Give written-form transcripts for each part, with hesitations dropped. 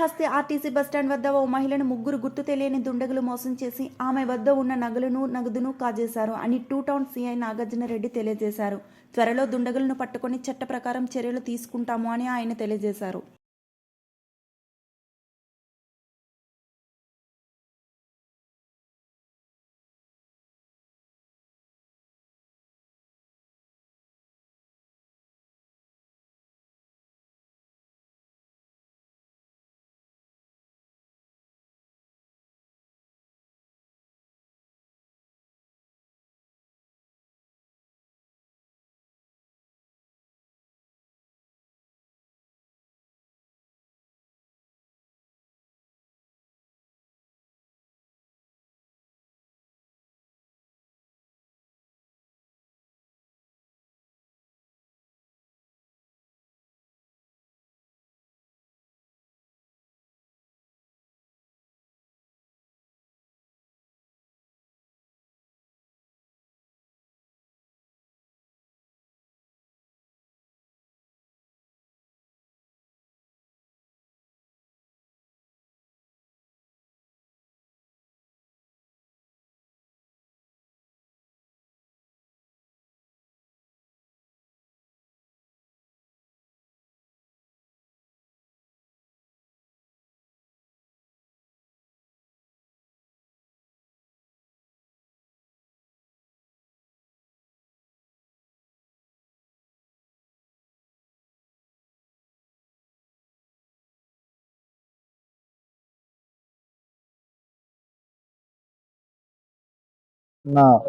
Srikalahasti RTC bus stand వద్ద ఓ మహిళను ముగ్గురు గుర్తు తెలియని దుండగులు మోసం చేసి ఆమె వద్ద ఉన్న నగదును కాజేశారు అని two town CI Nagarjuna Reddy తెలియజేశారు. త్వరలో దుండగులను పట్టుకొని చట్ట ప్రకారం చర్యలు తీసుకుంటాము అని ఆయన తెలియజేశారు.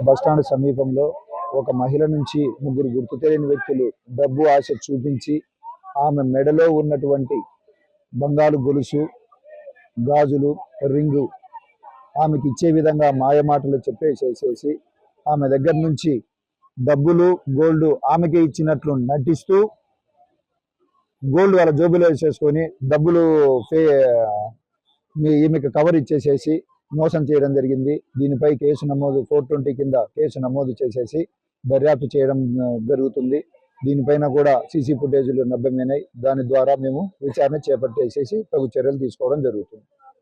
బస్టాండ్ సమీపంలో ఒక మహిళ నుంచి ముగ్గురు గుర్తు తెలియని వ్యక్తులు డబ్బు ఆశ చూపించి ఆమె మెడలో ఉన్నటువంటి బంగారు గొలుసు, గాజులు, రింగు ఆమెకి ఇచ్చే విధంగా మాయమాటలు చెప్పేసేసి ఆమె దగ్గర నుంచి డబ్బులు, గోల్డ్ ఆమెకే ఇచ్చినట్లు నటిస్తూ గోల్డ్ వాళ్ళ జోబులో వేసేసుకొని డబ్బులు ఈమెకు కవర్ ఇచ్చేసేసి మోసం చేయడం జరిగింది. దీనిపై కేసు నమోదు 420 కింద కేసు నమోదు చేసేసి దర్యాప్తు చేయడం జరుగుతుంది. దీనిపైన కూడా సీసీ ఫుటేజీలు లభ్యమైనాయి. దాని ద్వారా మేము విచారణ చేపట్టేసేసి తగు చర్యలు తీసుకోవడం జరుగుతుంది.